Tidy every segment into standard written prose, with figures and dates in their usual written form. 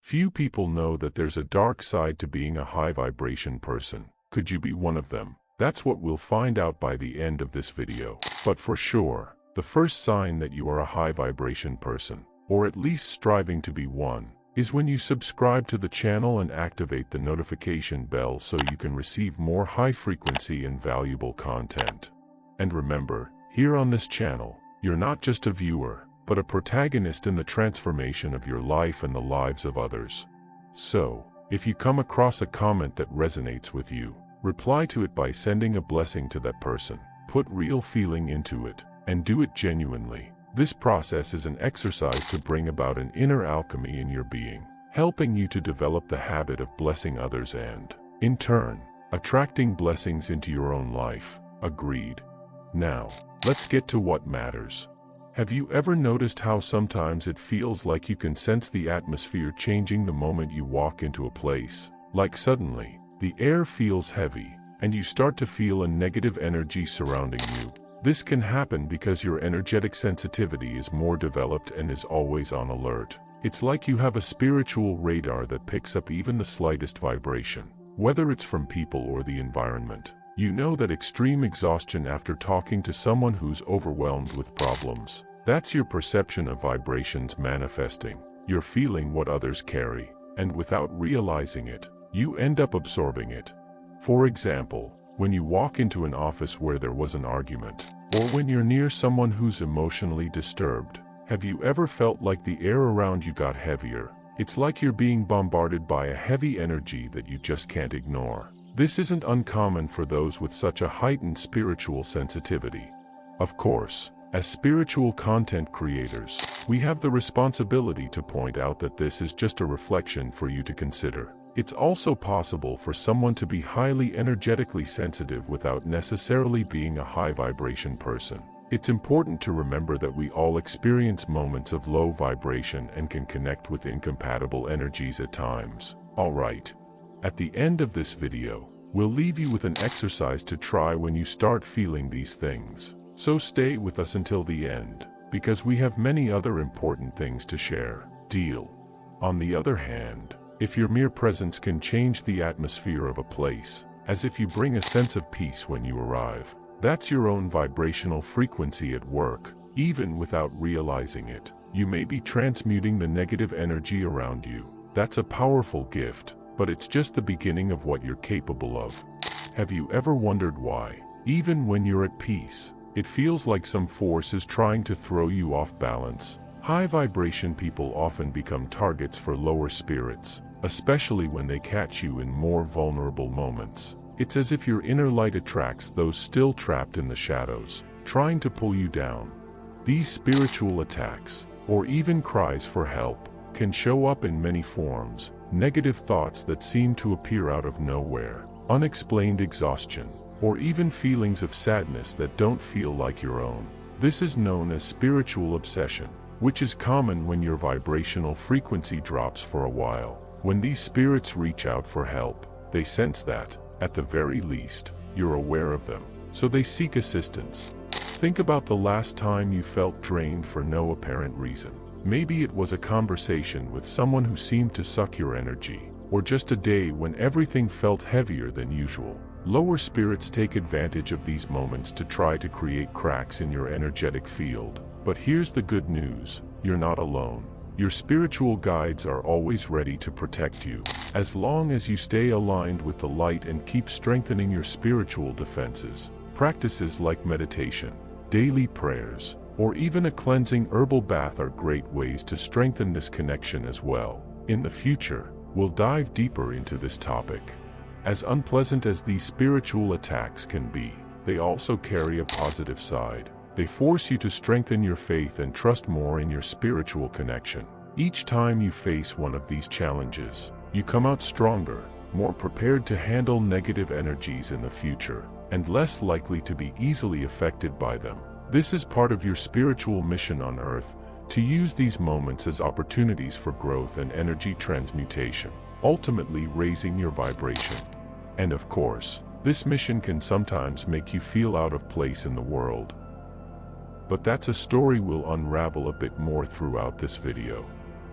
Few people know that there's a dark side to being a high vibration person. Could you be one of them? That's what we'll find out by the end of this video. But for sure, the first sign that you are a high vibration person, or at least striving to be one, is when you subscribe to the channel and activate the notification bell so you can receive more high frequency and valuable content. And remember, here on this channel, you're not just a viewer, but a protagonist in the transformation of your life and the lives of others. So, if you come across a comment that resonates with you, reply to it by sending a blessing to that person. Put real feeling into it, and do it genuinely. This process is an exercise to bring about an inner alchemy in your being, helping you to develop the habit of blessing others and, in turn, attracting blessings into your own life. Agreed. Now, let's get to what matters. Have you ever noticed how sometimes it feels like you can sense the atmosphere changing the moment you walk into a place? Like suddenly, the air feels heavy, and you start to feel a negative energy surrounding you. This can happen because your energetic sensitivity is more developed and is always on alert. It's like you have a spiritual radar that picks up even the slightest vibration, whether it's from people or the environment. You know that extreme exhaustion after talking to someone who's overwhelmed with problems. That's your perception of vibrations manifesting. You're feeling what others carry, and without realizing it, you end up absorbing it. For example, when you walk into an office where there was an argument, or when you're near someone who's emotionally disturbed, have you ever felt like the air around you got heavier? It's like you're being bombarded by a heavy energy that you just can't ignore. This isn't uncommon for those with such a heightened spiritual sensitivity. Of course, as spiritual content creators, we have the responsibility to point out that this is just a reflection for you to consider. It's also possible for someone to be highly energetically sensitive without necessarily being a high vibration person. It's important to remember that we all experience moments of low vibration and can connect with incompatible energies at times. Alright. At the end of this video, we'll leave you with an exercise to try when you start feeling these things. So stay with us until the end, because we have many other important things to share. Deal. On the other hand, if your mere presence can change the atmosphere of a place, as if you bring a sense of peace when you arrive, that's your own vibrational frequency at work. Even without realizing it, you may be transmuting the negative energy around you. That's a powerful gift, but it's just the beginning of what you're capable of. Have you ever wondered why, even when you're at peace, it feels like some force is trying to throw you off balance? High vibration people often become targets for lower spirits, especially when they catch you in more vulnerable moments. It's as if your inner light attracts those still trapped in the shadows, trying to pull you down. These spiritual attacks, or even cries for help, can show up in many forms: negative thoughts that seem to appear out of nowhere, unexplained exhaustion, or even feelings of sadness that don't feel like your own. This is known as spiritual obsession, which is common when your vibrational frequency drops for a while. When these spirits reach out for help, they sense that, at the very least, you're aware of them, so they seek assistance. Think about the last time you felt drained for no apparent reason. Maybe it was a conversation with someone who seemed to suck your energy, or just a day when everything felt heavier than usual. Lower spirits take advantage of these moments to try to create cracks in your energetic field. But here's the good news: you're not alone. Your spiritual guides are always ready to protect you, as long as you stay aligned with the light and keep strengthening your spiritual defenses. Practices like meditation, daily prayers, or even a cleansing herbal bath are great ways to strengthen this connection as well. In the future, we'll dive deeper into this topic. As unpleasant as these spiritual attacks can be, they also carry a positive side. They force you to strengthen your faith and trust more in your spiritual connection. Each time you face one of these challenges, you come out stronger, more prepared to handle negative energies in the future, and less likely to be easily affected by them. This is part of your spiritual mission on Earth, to use these moments as opportunities for growth and energy transmutation, ultimately raising your vibration. And of course, this mission can sometimes make you feel out of place in the world. But that's a story we'll unravel a bit more throughout this video.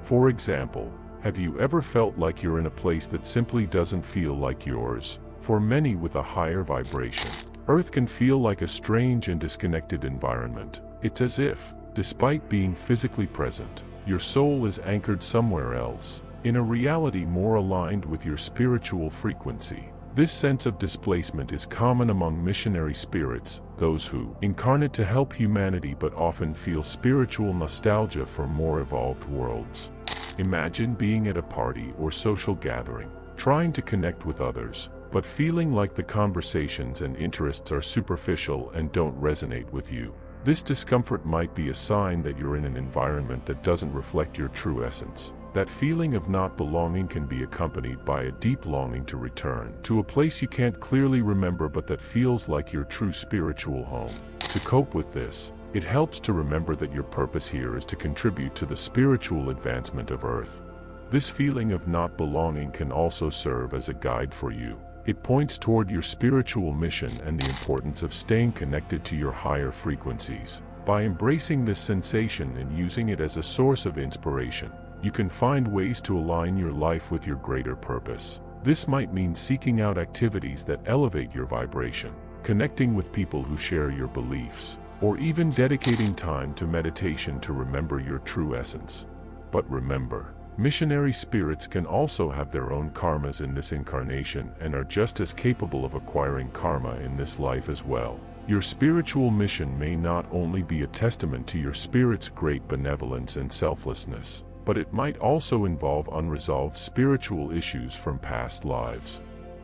For example, Have you ever felt like you're in a place that simply doesn't feel like yours? For many with a higher vibration, Earth can feel like a strange and disconnected environment. It's as if, despite being physically present, your soul is anchored somewhere else, in a reality more aligned with your spiritual frequency. This sense of displacement is common among missionary spirits, those who incarnate to help humanity but often feel spiritual nostalgia for more evolved worlds. Imagine being at a party or social gathering, trying to connect with others, but feeling like the conversations and interests are superficial and don't resonate with you. This discomfort might be a sign that you're in an environment that doesn't reflect your true essence. That feeling of not belonging can be accompanied by a deep longing to return to a place you can't clearly remember but that feels like your true spiritual home. To cope with this, it helps to remember that your purpose here is to contribute to the spiritual advancement of Earth. This feeling of not belonging can also serve as a guide for you. It points toward your spiritual mission and the importance of staying connected to your higher frequencies. By embracing this sensation and using it as a source of inspiration, you can find ways to align your life with your greater purpose. This might mean seeking out activities that elevate your vibration, connecting with people who share your beliefs, or even dedicating time to meditation to remember your true essence. But remember, missionary spirits can also have their own karmas in this incarnation and are just as capable of acquiring karma in this life as well. Your spiritual mission may not only be a testament to your spirit's great benevolence and selflessness, but it might also involve unresolved spiritual issues from past lives.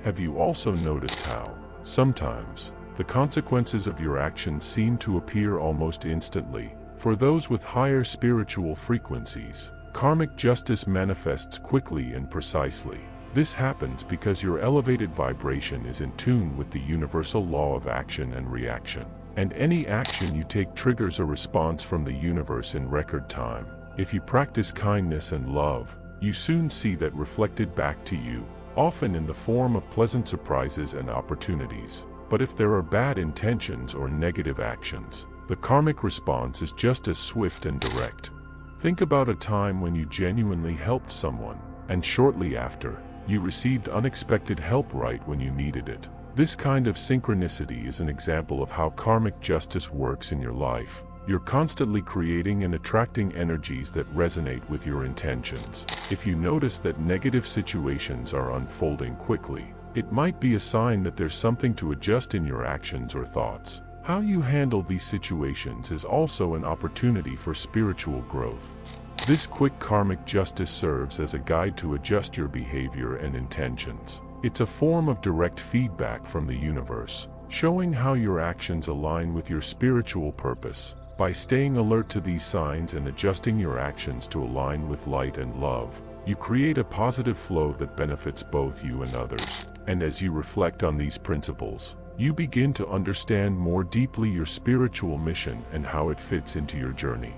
Have you also noticed how, sometimes, the consequences of your actions seem to appear almost instantly? For those with higher spiritual frequencies, karmic justice manifests quickly and precisely. This happens because your elevated vibration is in tune with the universal law of action and reaction, and any action you take triggers a response from the universe in record time. If you practice kindness and love, you soon see that reflected back to you, often in the form of pleasant surprises and opportunities. But if there are bad intentions or negative actions, the karmic response is just as swift and direct. Think about a time when you genuinely helped someone, and shortly after, you received unexpected help right when you needed it. This kind of synchronicity is an example of how karmic justice works in your life. You're constantly creating and attracting energies that resonate with your intentions. If you notice that negative situations are unfolding quickly, it might be a sign that there's something to adjust in your actions or thoughts. How you handle these situations is also an opportunity for spiritual growth. This quick karmic justice serves as a guide to adjust your behavior and intentions. It's a form of direct feedback from the universe, showing how your actions align with your spiritual purpose. By staying alert to these signs and adjusting your actions to align with light and love, you create a positive flow that benefits both you and others. And as you reflect on these principles, you begin to understand more deeply your spiritual mission and how it fits into your journey.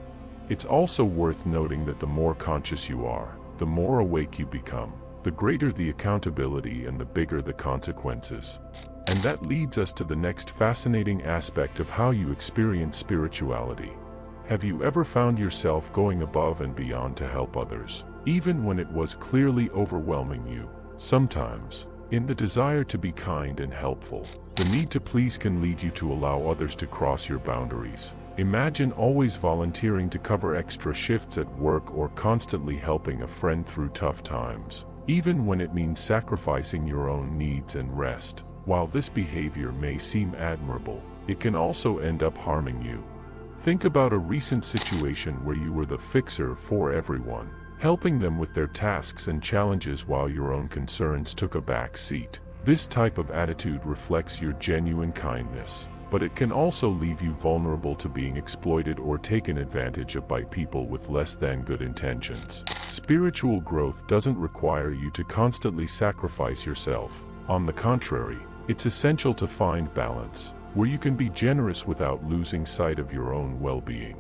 It's also worth noting that the more conscious you are, the more awake you become, the greater the accountability and the bigger the consequences. And that leads us to the next fascinating aspect of how you experience spirituality. Have you ever found yourself going above and beyond to help others, even when it was clearly overwhelming you? Sometimes, in the desire to be kind and helpful, the need to please can lead you to allow others to cross your boundaries. Imagine always volunteering to cover extra shifts at work or constantly helping a friend through tough times, even when it means sacrificing your own needs and rest. While this behavior may seem admirable, it can also end up harming you. Think about a recent situation where you were the fixer for everyone, helping them with their tasks and challenges while your own concerns took a back seat. This type of attitude reflects your genuine kindness, but it can also leave you vulnerable to being exploited or taken advantage of by people with less than good intentions. Spiritual growth doesn't require you to constantly sacrifice yourself. On the contrary, it's essential to find balance, where you can be generous without losing sight of your own well-being.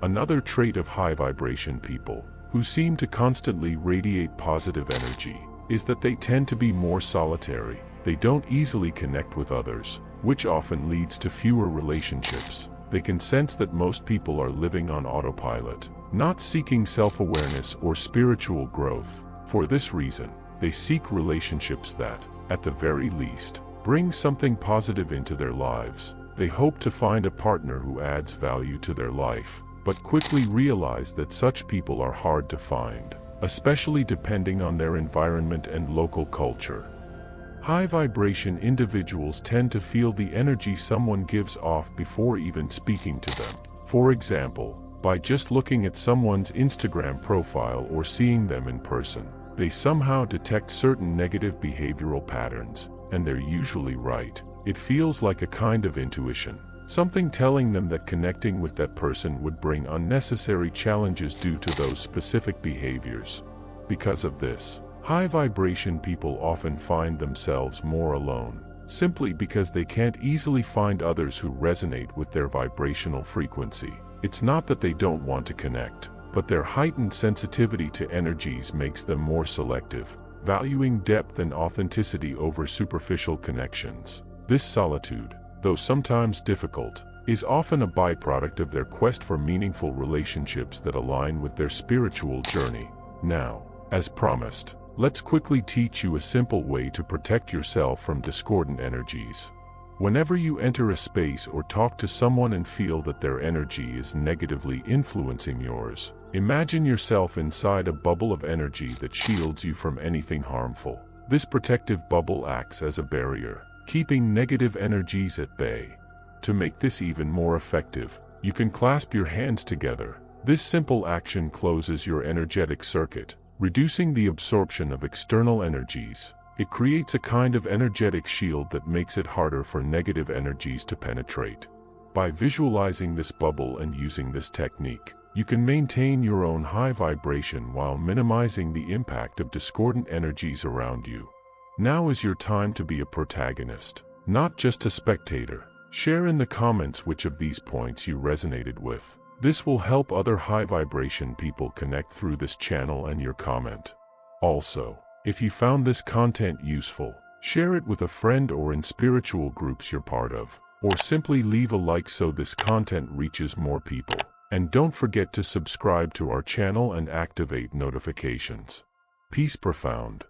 Another trait of high-vibration people, who seem to constantly radiate positive energy, is that they tend to be more solitary. They don't easily connect with others, which often leads to fewer relationships. They can sense that most people are living on autopilot, not seeking self-awareness or spiritual growth. For this reason, they seek relationships that, at the very least, bring something positive into their lives. They hope to find a partner who adds value to their life, but quickly realize that such people are hard to find, especially depending on their environment and local culture. High vibration individuals tend to feel the energy someone gives off before even speaking to them. For example, by just looking at someone's Instagram profile or seeing them in person, they somehow detect certain negative behavioral patterns, and they're usually right. It feels like a kind of intuition, something telling them that connecting with that person would bring unnecessary challenges due to those specific behaviors. Because of this, high vibration people often find themselves more alone, simply because they can't easily find others who resonate with their vibrational frequency. It's not that they don't want to connect, but their heightened sensitivity to energies makes them more selective, valuing depth and authenticity over superficial connections. This solitude, though sometimes difficult, is often a byproduct of their quest for meaningful relationships that align with their spiritual journey. Now, as promised, let's quickly teach you a simple way to protect yourself from discordant energies. Whenever you enter a space or talk to someone and feel that their energy is negatively influencing yours, imagine yourself inside a bubble of energy that shields you from anything harmful. This protective bubble acts as a barrier, keeping negative energies at bay. To make this even more effective, you can clasp your hands together. This simple action closes your energetic circuit, reducing the absorption of external energies. It creates a kind of energetic shield that makes it harder for negative energies to penetrate. By visualizing this bubble and using this technique, you can maintain your own high vibration while minimizing the impact of discordant energies around you. Now is your time to be a protagonist, not just a spectator. Share in the comments which of these points you resonated with. This will help other high vibration people connect through this channel and your comment. Also, if you found this content useful, share it with a friend or in spiritual groups you're part of, or simply leave a like so this content reaches more people. And don't forget to subscribe to our channel and activate notifications. Peace profound.